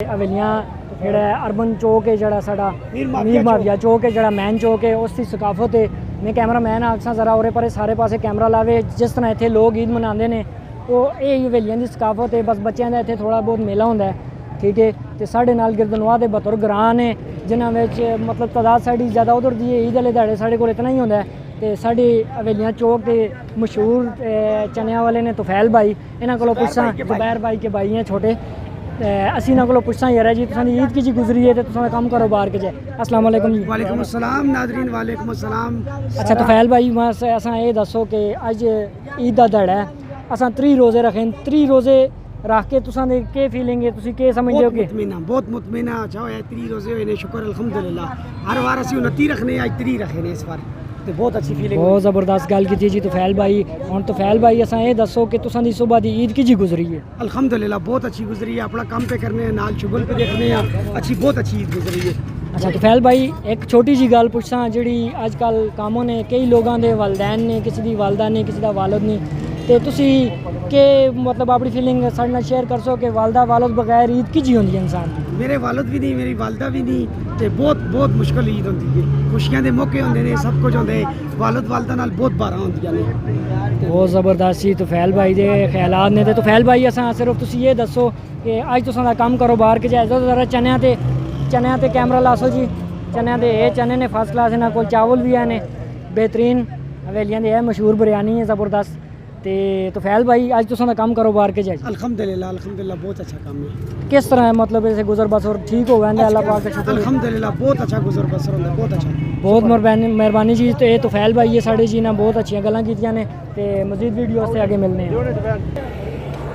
हवेलियां जेड़ा अर्बन चौक है जड़ा साडा मीर माविया चौक है जड़ा मैन चौक है उसकी सकाफत है। मैं कैमरा मैन आखसा जरा और पर सारे पासे कैमरा लावे जिस तरह इतने लोग ईद मनाते हैं वो ये हवेलियां की सकाफत है। बस बच्चों का इतने थोड़ा बहुत मेला होंदा है, ठीक है। तो साढ़े नाल गिरदनवाह के बतौर ग्रां ने जिन्होंने मतलब तादाद साड़ी ज़्यादा उधर दी ईद वाले दिहाड़े साढ़े को इतना ही होंदा है। तो साड़ी हवेलियां चौक के मशहूर चनिया वाले ने तुफैल भाई, इन्हों को पुछा जुबैर भाई के भाई हैं छोटे, असी इन्हों को पुछा यार जी तुसां ईद की जी गुजरी है तो तुसां कम कारोबार के जे। अस्सलाम वालेकुम जी। वालेकुम अस्सलाम नाज़रीन, वालेकुम अस्सलाम। अच्छा तुफैल भाई बस असां ये दसो कि अज ईद का दिहाड़ा है, असां 3 रोज़े रखे, 3 रोज़े रख के तुसां दे के फीलिंग है, तुसी के समझदे हो? कि बहुत मुतमिन अच्छा होया 3 रोज़े होए ने, शुक्र अल्हम्दुलिल्लाह। हर बार असी 29 रखने, आज 3 रखे ने इस बार, तो बहुत अच्छी फीलिंग, बहुत ज़बरदस्त गल की जी तुफैल भाई। और तुफैल भाई असां ये दसो कि तुसां दी सुबह दी ईद की जी गुजरी है? अल्हम्दुलिल्लाह बहुत अच्छी गुजरी है। अपना काम पे करने नाल शुगल पे देखने अच्छी बहुत अच्छी ईद गुजरी है। अच्छा तुफैल भाई एक छोटी जी गल पुछां जिहड़ी अजकल कामों ने कई लोगों के वालदैन ने, किसी दी वालदा ने, किसी दा वालिद ने, तो तुसी के मतलब अपनी फीलिंग साढ़े नाल शेयर कर सो कि वालदा वालिद बगैर ईद की जी होंदी है इंसान की? मेरे वालिद भी नहीं, मेरी वालदा भी नहीं, तो बहुत बहुत मुश्किल ईद होंदी है। खुशियां दे मौके होंदे ने, सब कुछ होंदे, वालिद वालदा नाल बहुत बारां होंदियां ने। बहुत ज़बरदस्त जी तुफैल भाई के ख्यालात ने। तो तुफैल भाई असां सिर्फ तुसी ये दसो कि अज तुसां दा कम कारोबार के जायज़ा ज़रा चनिया ते कैमरा लासो जी। चनिया दे ये चने ने फर्स्ट क्लास, इन्होंने कोल चावल भी है बेहतरीन, हवेलियां दे मशहूर बिरयानी है ज़बरदस्त। तो तुफैल भाई अज तुसां दा कम कारोबार के जाए? अल्हम्दुलिल्लाह अल्हम्दुलिल्लाह बहुत अच्छा काम है। किस तरह मतलब ऐसे गुजर बसर ठीक हो गए अल्लाह पाक का शुक्र? अल्हम्दुलिल्लाह बहुत अच्छा गुजर बसर होंदा, बहुत अच्छा, बहुत मेहरबानी जी। तो ये तुफैल भाई ये साढ़े जी ने बहुत अच्छी गल्लां कीतियां ने, तो मज़ीद वीडियो से आगे मिलने हैं।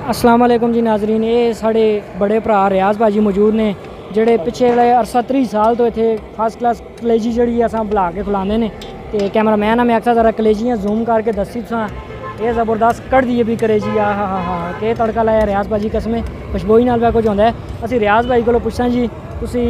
अस्सलाम वालेकुम जी नाजरीन, ये साढ़े बड़े भरा रियाज भाजी मौजूद ने जेह्ड़े पिछले अरसा 30 साल तो इतने फर्स्ट क्लास कलेजी जी असां बुला के खिलाने ने। तो कैमरा मैन मैं आखा जरा कलेजियाँ जूम करके दसी तुसां ये ज़बरदस्त कड़ दी भी करे जी। हाँ के तड़का लाया रियाज भाजी कसमें खुशबोई नाल कुछ होंदा है। असीं रियाज भाई को पुछां जी तुसी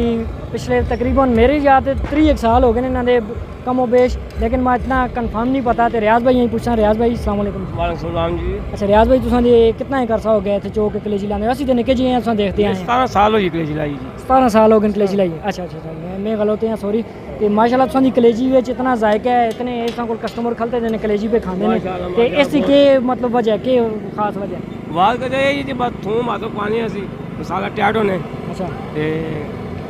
पिछले तकरीबन मेरी याद 3 साल हो गए इन्हों के कमो बेश, लेकिन मैं इतना कन्फर्म नहीं पता। तो रियाज भाई यहीं पूछा। रियाज भाई अस्सलाम वालेकुम। वालेकुम सलाम जी। अच्छा रियाज भाई तुसां दे कितना ही करसा हो गया इतने चौक कलेजी लाने? असीं तो निक्के जी हैं, असां देखते हैं 17 साल हो गए कलेजी लाई जी। 17 साल हो गए कलेजी लाई। अच्छा मैं गलत हैं, सॉरी। तो माशाल्लाह तुसां दी कलेजी में इतना जायका है, इतने इसां कोल कस्टमर खलते हैं कलेजी पे खाते हैं, तो इसकी के मतलब वजह के खास वजह? वाल का ये जी बस थूम आतो पानी असी मसाला टैट होने। अच्छा ते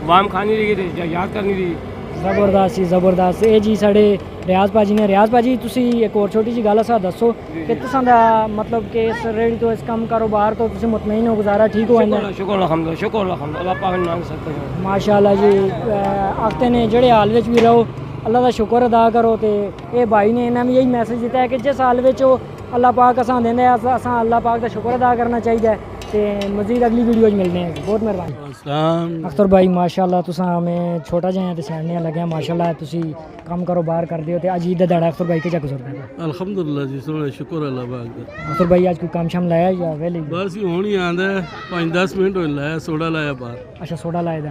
वाम खानी रही ते याद करनी रही। ज़बरदस्त जी ज़बरदस्त। ये जी साढ़े रियाज भाजी ने। रियाज भाजी तुसी एक और छोटी जी गल असा दसो कि तुसां दा मतलब कि इस रेडी तो इस कम कारोबार तो तुसी मुतमईन हो, गुजारा ठीक हो जांदा? शुक्र अल्हम्दुलिल्लाह, शुक्र अल्हम्दुलिल्लाह, अल्लाह पाक ने नाम सकते हैं माशाल्लाह जी। आखते ने जेड़े हाल विच भी रहो अल्लाह का शुक्र अदा करो। तो ये भाई ने इन्हें भी यही मैसेज दिता है कि जिस हाल विच अल्लाह पाक असां देंदा है असां अल्लाह पाक का शुक्र अदा करना चाहिए। तो मज़ीद अगली वीडियो मिलने हैं। बहुत मेहरबानी। अख्तर भाई माशाल्लाह तुसां मैं छोटा जिहा ते सियाने लग्या माशाल्लाह, तुसी कम कारोबार करदे हो। तो अज ईद दा दिहाड़ा अख्तर भाई के जा गुजरदा है? अल्हम्दुलिल्लाह जी, सोहना शुक्र अल्लाह पाक दा। अख्तर भाई आज कोई काम शाम लाया या वेले? बस हुण ही आंदा 5-10 मिनट होए लाया, सोडा लाया बाहर। अच्छा सोडा लाए दा।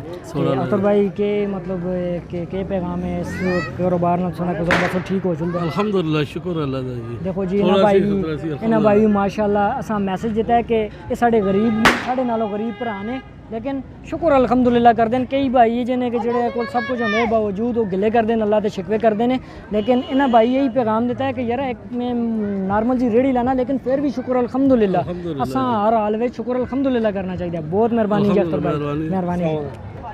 अख्तर भाई के मतलब के पैगाम है इस कारोबार नाल सोना गुजर बस ठीक हो चलदा? अल्हम्दुलिल्लाह शुक्र अल्लाह दा जी। देखो जी इन्हां भाई माशाल्लाह असां मैसेज दिता है कि ये साढ़े गरीब साढ़े नालों गरीब भरा ने, लेकिन शुक्र अल्हम्दुलिल्लाह करते हैं। कई भाई जिन्हें कि जेह्ड़े कोल सब कुछ होने बावजूद वो गिले करते हैं, अल्लाह के शिकवे करते हैं, लेकिन इन्हें भाई यही पैगाम देता है कि यार एक मैं नॉर्मल जी रेड़ी लाना लेकिन फिर भी शुक्र अल्हम्दुलिल्लाह असां हर हाल में शुक्र अल्हम्दुलिल्लाह करना चाहिए। बहुत मेहरबानी जी अख्तर भाई, मेहरबानी।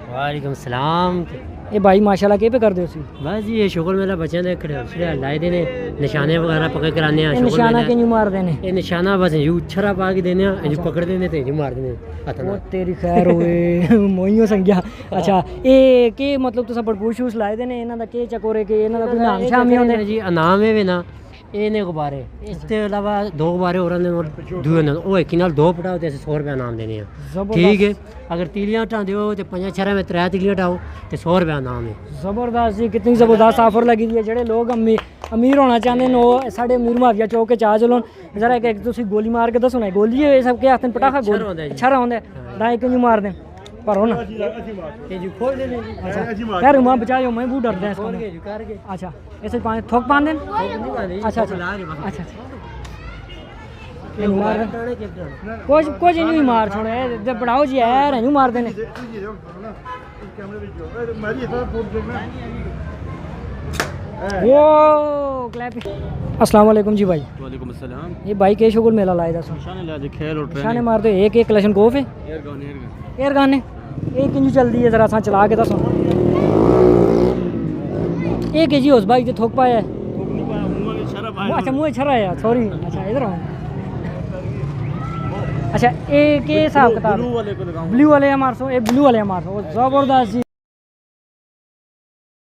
वालेकुम सलाम। ये भाई माशाल्लाह के पे कर दे सी? बस जी ये शुक्र मेरा बच्चों ने खड़े लाए देने निशाने वगैरह पकड़ कराने हैं। निशाना के मार देने? ये निशाना बस यू छरा पा के देने हैं, पकड़ देने ते मार देने। वो तेरी खैर होए मोइयो संख्या। अच्छा ये के मतलब तुसा बड़बूर शूज लाए देने, इन्हां दा के चकोरे के इन्हां दा कोई नाम शाम होंदे जी? इनाम है वे ना इन्हें गुब्बारे, इसके अलावा 2 गुब्बारे और दूए वो एक नाल 2 पटाओ तो 100 रुपया नाम देने हैं, ठीक है। अगर तीलियां हटाते हो तो 5-6 में 3 तीलियां हटाओ तो 100 रुपया नाम है। ज़बरदस्त जी, कितनी ज़बरदस्त ऑफर लगी दी है। जेह्ड़े लोग अमीर होना चाहते हैं वो साढ़े मीर माविया चौक के आ चलो जरा एक तुसी गोली मार के दसो ना, गोली है सब के आखते हैं पटाखा गोली अच्छा होंदा है डाई क्यों मार दें भरो ना खोल दे। अच्छा यार मां बचाओ मैं बहुत डरदा है। अच्छा ऐसे थोक पान दें? अच्छा अच्छा अच्छा कुछ नहीं मार छोड़े बढ़ाओ जी यार नहीं मार देने वो अस्सलाम वालेकुम जी भाई। वालेकुम अस्सलाम। ये भाई के शुगर मेला लाए दस निशाने ला दे खेल और निशाने मार दो एक कलेक्शन गोफ है एयर गन है एक इंच चलती है जरा सा चला के दसो एक जी उस भाई जो थोक पाया है अच्छा मुँह छरा है सॉरी अच्छा इधर आओ अच्छा एक हिसाब किताब ब्लू वाले हमारे सो ये ब्लू वाले हमारे सो जबरदस्त जी